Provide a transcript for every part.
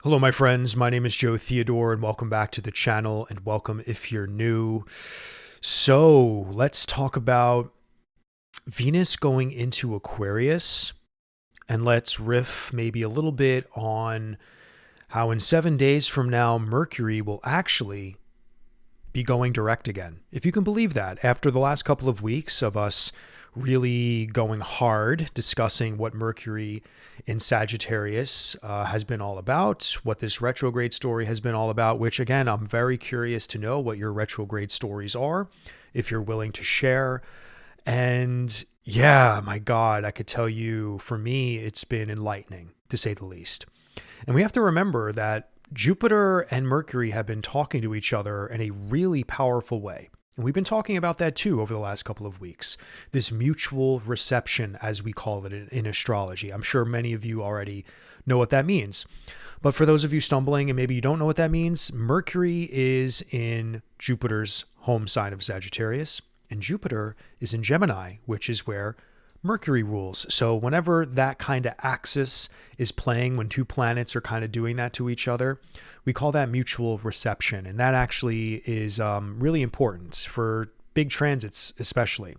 Hello, my friends. My name is Joe Theodore, and welcome back to the channel, and welcome if you're new. So, let's talk about Venus going into Aquarius, and let's riff maybe a little bit on how in 7 days from now, Mercury will actually be going direct again. If you can believe that, after the last couple of weeks of us really going hard discussing what Mercury in Sagittarius has been all about, what this retrograde story has been all about, which again, I'm very curious to know what your retrograde stories are, if you're willing to share. And yeah, my God, I could tell you, for me, it's been enlightening, to say the least. And we have to remember that Jupiter and Mercury have been talking to each other in a really powerful way. And we've been talking about that too over the last couple of weeks. This mutual reception, as we call it in astrology. I'm sure many of you already know what that means. But for those of you stumbling and maybe you don't know what that means, Mercury is in Jupiter's home sign of Sagittarius, and Jupiter is in Gemini, which is where Mercury rules. So whenever that kind of axis is playing, when two planets are kind of doing that to each other, we call that mutual reception. And that actually is really important for big transits, especially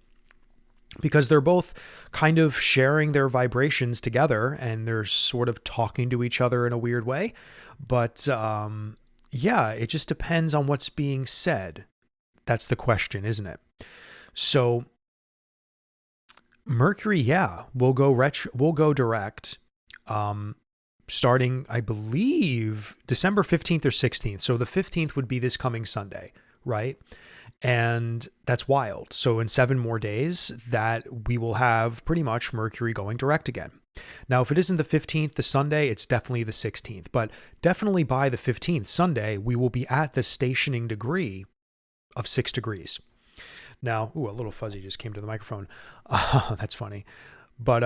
because they're both kind of sharing their vibrations together and they're sort of talking to each other in a weird way. But yeah, it just depends on what's being said. That's the question, isn't it? So Mercury, yeah, will go direct, starting, I believe, December 15th or 16th. So the 15th would be this coming Sunday, right? And that's wild. So in 7 more days, that we will have pretty much Mercury going direct again. Now, if it isn't the 15th, the Sunday, it's definitely the 16th. But definitely by the 15th, Sunday, we will be at the stationing degree of 6 degrees. Now, a little fuzzy just came to the microphone. That's funny. But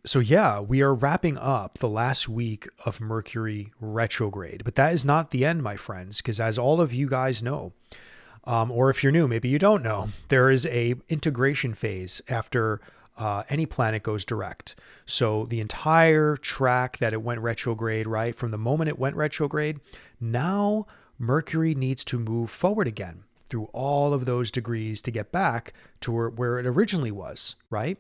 so yeah, we are wrapping up the last week of Mercury retrograde. But that is not the end, my friends, because as all of you guys know, or if you're new, maybe you don't know, there is a integration phase after any planet goes direct. So the entire track that it went retrograde, right, from the moment it went retrograde, now Mercury needs to move forward again through all of those degrees to get back to where it originally was, right?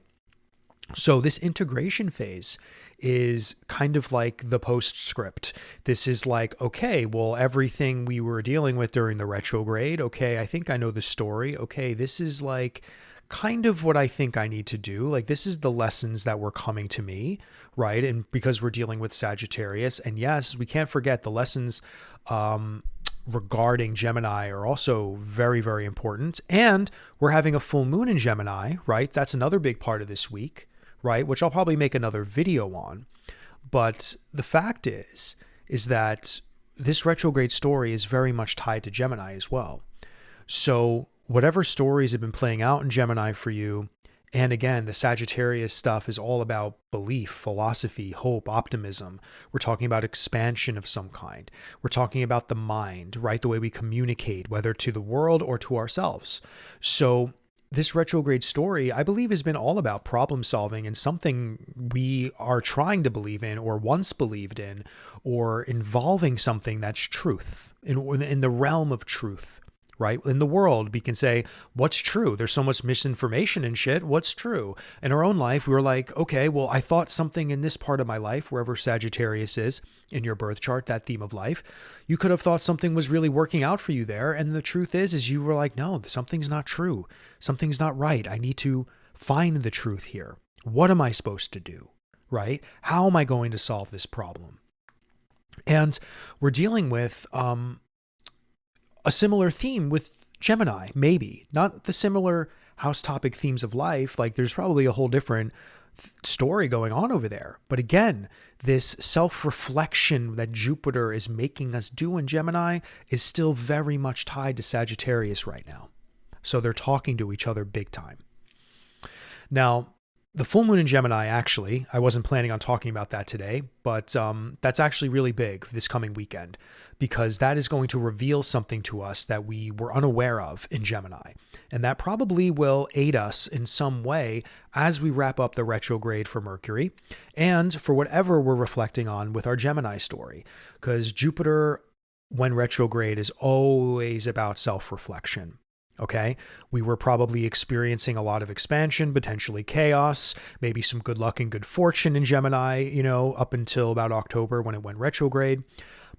So this integration phase is kind of like the postscript. This is like, okay, well, everything we were dealing with during the retrograde, okay, I think I know the story. Okay, this is like kind of what I think I need to do. Like, this is the lessons that were coming to me, right? And because we're dealing with Sagittarius, and yes, we can't forget the lessons regarding Gemini are also very, very important. And we're having a full moon in Gemini, right? That's another big part of this week, right? Which I'll probably make another video on. But the fact is that this retrograde story is very much tied to Gemini as well. So whatever stories have been playing out in Gemini for you, and again, the Sagittarius stuff is all about belief, philosophy, hope, optimism. We're talking about expansion of some kind. We're talking about the mind, right? The way we communicate, whether to the world or to ourselves. So this retrograde story, I believe, has been all about problem solving and something we are trying to believe in or once believed in, or involving something that's truth, in the realm of truth. Right? In the world, we can say, what's true? There's so much misinformation and shit. What's true? In our own life, we were like, okay, well, I thought something in this part of my life, wherever Sagittarius is in your birth chart, that theme of life, you could have thought something was really working out for you there. And the truth is you were like, no, something's not true. Something's not right. I need to find the truth here. What am I supposed to do? Right? How am I going to solve this problem? And we're dealing with, a similar theme with Gemini, maybe not the similar house topic themes of life. Like, there's probably a whole different story going on over there. But again, this self-reflection that Jupiter is making us do in Gemini is still very much tied to Sagittarius right now. So they're talking to each other big time. Now, The full moon in Gemini, actually, I wasn't planning on talking about that today, but that's actually really big this coming weekend because that is going to reveal something to us that we were unaware of in Gemini. And that probably will aid us in some way as we wrap up the retrograde for Mercury and for whatever we're reflecting on with our Gemini story. Because Jupiter, when retrograde, is always about self-reflection. Okay, we were probably experiencing a lot of expansion, potentially chaos, maybe some good luck and good fortune in Gemini, up until about October when it went retrograde.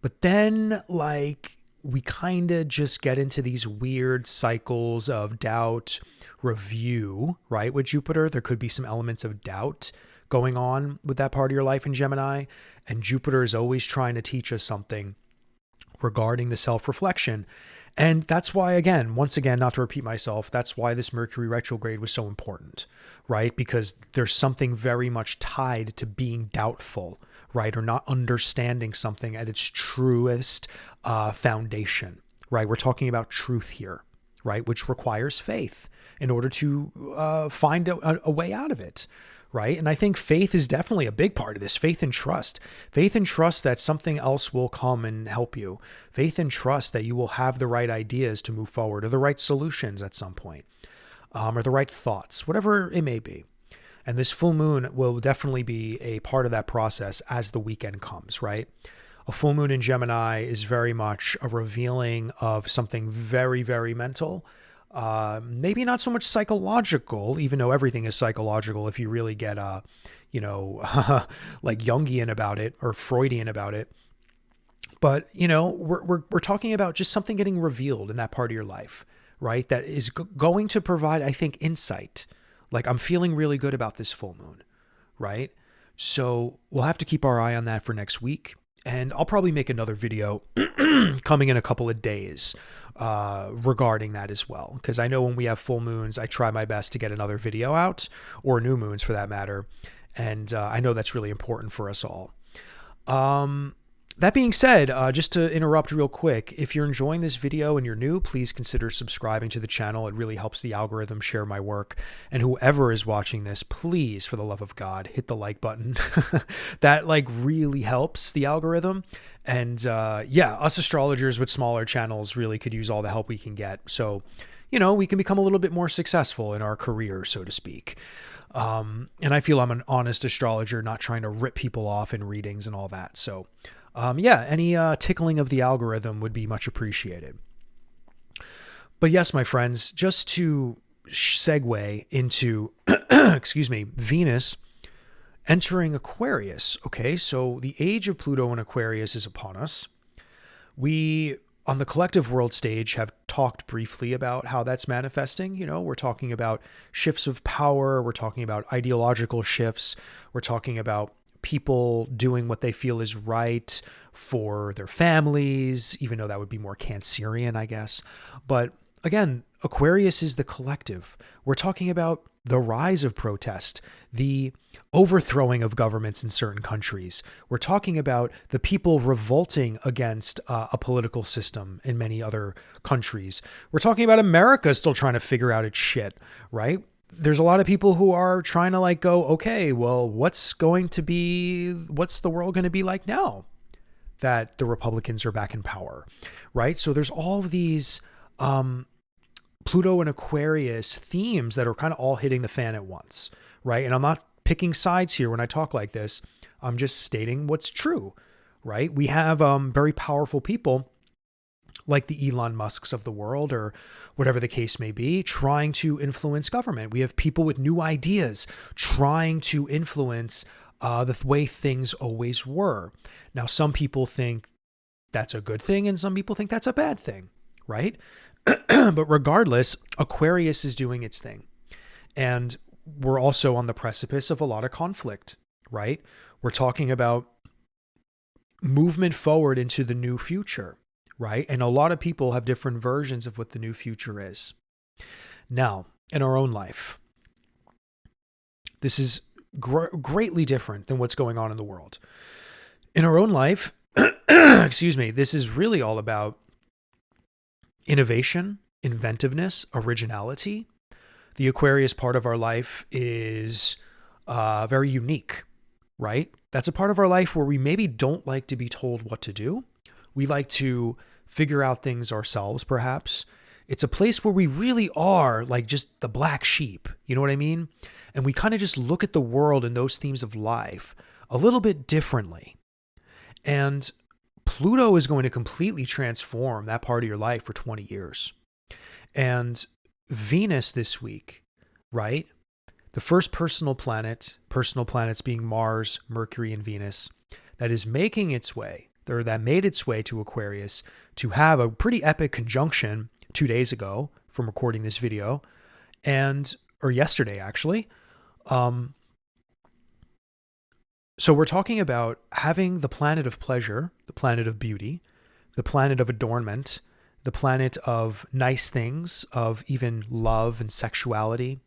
But then, we kind of just get into these weird cycles of doubt, review, right? With Jupiter, there could be some elements of doubt going on with that part of your life in Gemini. And Jupiter is always trying to teach us something regarding the self-reflection. And that's why, once again, not to repeat myself, that's why this Mercury retrograde was so important, right? Because there's something very much tied to being doubtful, right? Or not understanding something at its truest foundation, right? We're talking about truth here, right? Which requires faith in order to find a way out of it. Right. And I think faith is definitely a big part of this. Faith and trust that something else will come and help you. Faith and trust that you will have the right ideas to move forward or the right solutions at some point, or the right thoughts, whatever it may be. And this full moon will definitely be a part of that process as the weekend comes, right? A full moon in Gemini is very much a revealing of something very, very mental. Maybe not so much psychological, even though everything is psychological if you really get, like Jungian about it or Freudian about it. But, we're talking about just something getting revealed in that part of your life, right? That is going to provide, I think, insight. Like, I'm feeling really good about this full moon, right? So we'll have to keep our eye on that for next week. And I'll probably make another video coming in a couple of days regarding that as well. Because I know when we have full moons, I try my best to get another video out, or new moons for that matter. And I know that's really important for us all. That being said, just to interrupt real quick, if you're enjoying this video and you're new, please consider subscribing to the channel. It really helps the algorithm share my work. And whoever is watching this, please, for the love of God, hit the like button. That really helps the algorithm. And us astrologers with smaller channels really could use all the help we can get. So, we can become a little bit more successful in our career, so to speak. And I feel I'm an honest astrologer, not trying to rip people off in readings and all that. So, any tickling of the algorithm would be much appreciated. But yes, my friends, just to segue into, Venus entering Aquarius. Okay, so the age of Pluto in Aquarius is upon us. We, on the collective world stage, have talked briefly about how that's manifesting. We're talking about shifts of power. We're talking about ideological shifts. We're talking about people doing what they feel is right for their families, even though that would be more Cancerian, I guess. But again, Aquarius is the collective. We're talking about the rise of protest, the overthrowing of governments in certain countries. We're talking about the people revolting against a political system in many other countries. We're talking about America still trying to figure out its shit, right? There's a lot of people who are trying to go, okay, well, what's the world going to be like now that the Republicans are back in power, right? So there's all of these Pluto and Aquarius themes that are kind of all hitting the fan at once, right? And I'm not picking sides here when I talk like this. I'm just stating what's true, right? We have very powerful people like the Elon Musks of the world, or whatever the case may be, trying to influence government. We have people with new ideas trying to influence the way things always were. Now, some people think that's a good thing, and some people think that's a bad thing, right? But regardless, Aquarius is doing its thing. And we're also on the precipice of a lot of conflict, right? We're talking about movement forward into the new future, right? And a lot of people have different versions of what the new future is. Now, in our own life, this is greatly different than what's going on in the world. In our own life, this is really all about innovation, inventiveness, originality. The Aquarius part of our life is very unique, right? That's a part of our life where we maybe don't like to be told what to do. We like to figure out things ourselves, perhaps. It's a place where we really are like just the black sheep. You know what I mean? And we kind of just look at the world and those themes of life a little bit differently. And Pluto is going to completely transform that part of your life for 20 years. And Venus this week, right? The first personal planets being Mars, Mercury, and Venus, that is making its way, or that made its way to Aquarius to have a pretty epic conjunction 2 days ago from recording this video, or yesterday actually. So we're talking about having the planet of pleasure, the planet of beauty, the planet of adornment, the planet of nice things, of even love and sexuality.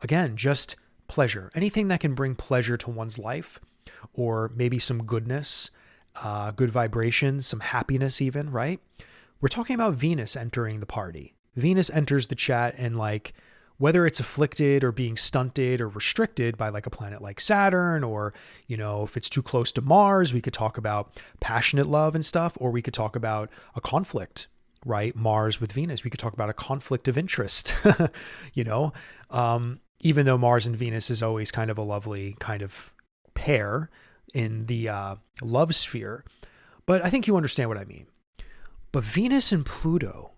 Again, just pleasure. Anything that can bring pleasure to one's life, or maybe some goodness, good vibrations, some happiness even, right? We're talking about Venus entering the party. Venus enters the chat, and like, whether it's afflicted or being stunted or restricted by like a planet like Saturn, or, you know, if it's too close to Mars, we could talk about passionate love and stuff, or we could talk about a conflict, right? Mars with Venus, we could talk about a conflict of interest, you know, even though Mars and Venus is always kind of a lovely kind of pair in the love sphere. But I think you understand what I mean. But Venus and Pluto,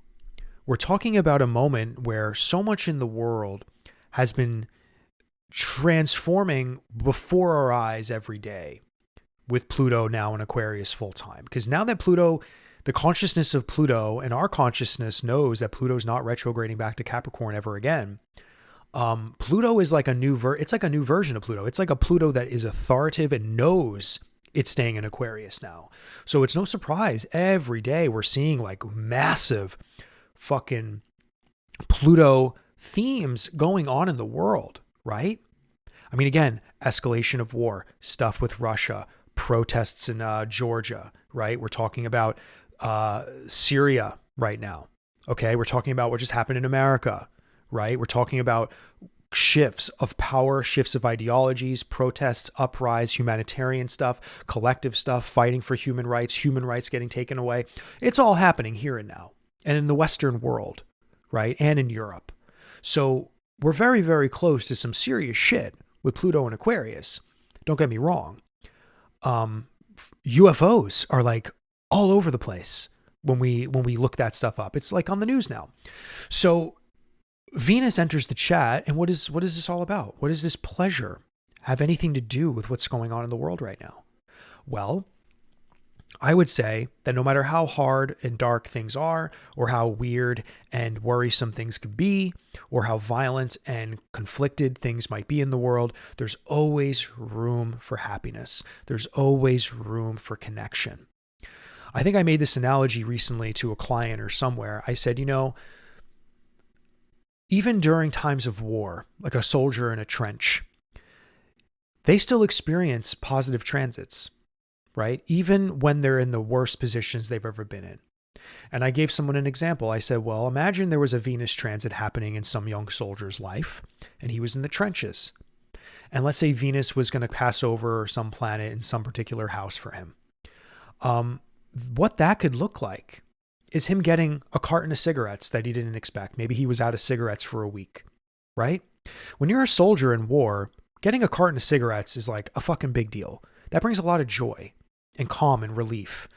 we're talking about a moment where so much in the world has been transforming before our eyes every day, with Pluto now in Aquarius full time. Because now that Pluto, the consciousness of Pluto and our consciousness knows that Pluto's not retrograding back to Capricorn ever again. Pluto is like it's like a new version of Pluto. It's like a Pluto that is authoritative and knows it's staying in Aquarius now. So it's no surprise every day we're seeing like massive fucking Pluto themes going on in the world, right? I mean, again, escalation of war, stuff with Russia, protests in Georgia, right? We're talking about Syria right now. Okay. We're talking about what just happened in America, right? We're talking about shifts of power, shifts of ideologies, protests, uprise, humanitarian stuff, collective stuff, fighting for human rights getting taken away. It's all happening here and now, and in the Western world, right? And in Europe. So we're very, very close to some serious shit with Pluto and Aquarius. Don't get me wrong. UFOs are like all over the place when we look that stuff up. It's like on the news now. So Venus enters the chat, and what is this all about? What does this pleasure have anything to do with what's going on in the world right now? Well, I would say that no matter how hard and dark things are, or how weird and worrisome things could be, or how violent and conflicted things might be in the world, there's always room for happiness. There's always room for connection. I think I made this analogy recently to a client or somewhere. I said, you know, even during times of war, like a soldier in a trench, they still experience positive transits, right? Even when they're in the worst positions they've ever been in. And I gave someone an example. I said, well, imagine there was a Venus transit happening in some young soldier's life, and he was in the trenches. And let's say Venus was going to pass over some planet in some particular house for him. What that could look like is him getting a carton of cigarettes that he didn't expect. Maybe he was out of cigarettes for a week, right? When you're a soldier in war, getting a carton of cigarettes is like a fucking big deal. That brings a lot of joy and calm and relief.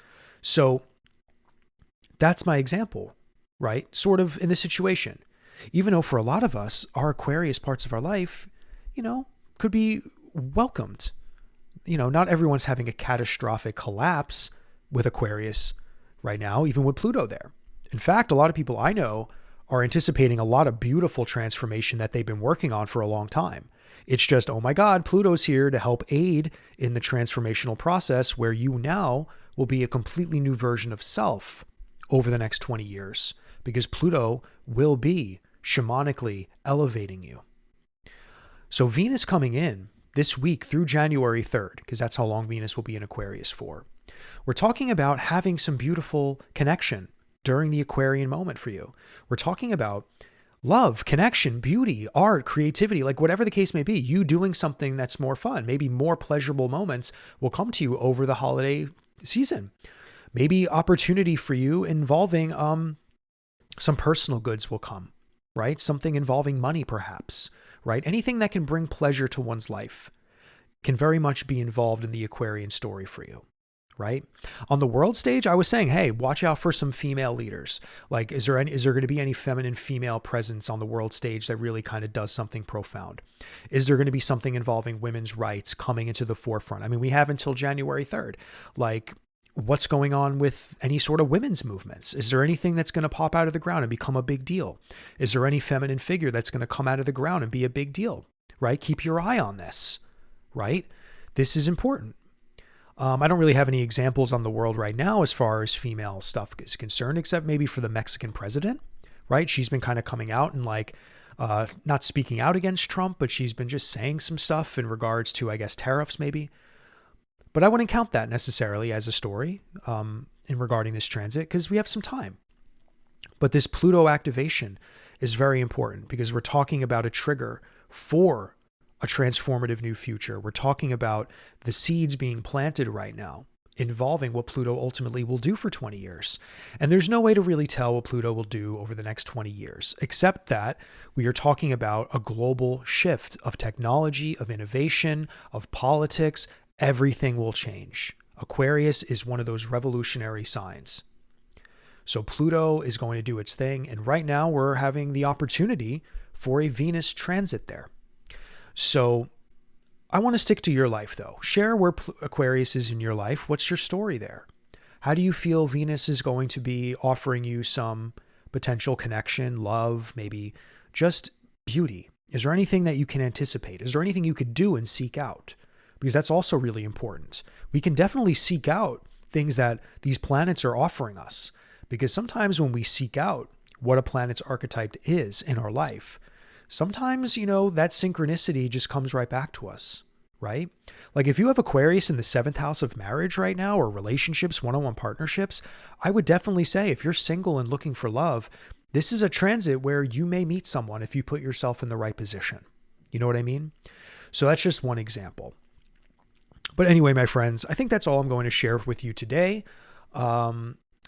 So that's my example, right? Sort of in this situation. Even though for a lot of us, our Aquarius parts of our life, you know, could be welcomed. You know, not everyone's having a catastrophic collapse with Aquarius right now, even with Pluto there. In fact, a lot of people I know are anticipating a lot of beautiful transformation that they've been working on for a long time. It's just, oh my God, Pluto's here to help aid in the transformational process where you now will be a completely new version of self over the next 20 years, because Pluto will be shamanically elevating you. So Venus coming in this week through January 3rd, because that's how long Venus will be in Aquarius for. We're talking about having some beautiful connection during the Aquarian moment for you. We're talking about love, connection, beauty, art, creativity, like whatever the case may be, you doing something that's more fun. Maybe more pleasurable moments will come to you over the holiday season. Maybe opportunity for you involving some personal goods will come, right? Something involving money, perhaps, right? Anything that can bring pleasure to one's life can very much be involved in the Aquarian story for you, right? On the world stage, I was saying, hey, watch out for some female leaders. Like, is there going to be any feminine female presence on the world stage that really kind of does something profound? Is there going to be something involving women's rights coming into the forefront? I mean, we have until January 3rd. Like, what's going on with any sort of women's movements? Is there anything that's going to pop out of the ground and become a big deal? Is there any feminine figure that's going to come out of the ground and be a big deal, right? Keep your eye on this, right? This is important. I don't really have any examples on the world right now as far as female stuff is concerned, except maybe for the Mexican president, right? She's been kind of coming out and like, not speaking out against Trump, but she's been just saying some stuff in regards to, I guess, tariffs maybe. But I wouldn't count that necessarily as a story in regarding this transit because we have some time. But this Pluto activation is very important because we're talking about a trigger for a transformative new future. We're talking about the seeds being planted right now involving what Pluto ultimately will do for 20 years. And there's no way to really tell what Pluto will do over the next 20 years, except that we are talking about a global shift of technology, of innovation, of politics. Everything will change. Aquarius is one of those revolutionary signs. So Pluto is going to do its thing. And right now we're having the opportunity for a Venus transit there. So I want to stick to your life though. Share where Aquarius is in your life. What's your story there? How do you feel Venus is going to be offering you some potential connection, love, maybe just beauty? Is there anything that you can anticipate? Is there anything you could do and seek out? Because that's also really important. We can definitely seek out things that these planets are offering us. Because sometimes when we seek out what a planet's archetype is in our life, sometimes, that synchronicity just comes right back to us, right? Like if you have Aquarius in the 7th house of marriage right now, or relationships, one-on-one partnerships, I would definitely say if you're single and looking for love, this is a transit where you may meet someone if you put yourself in the right position. You know what I mean? So that's just one example. But anyway, my friends, I think that's all I'm going to share with you today.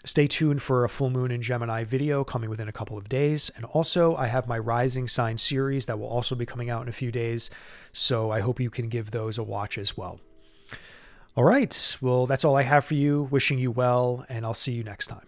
Stay tuned for a full moon in Gemini video coming within a couple of days. And also I have my rising sign series that will also be coming out in a few days. So I hope you can give those a watch as well. All right. Well, that's all I have for you. Wishing you well, and I'll see you next time.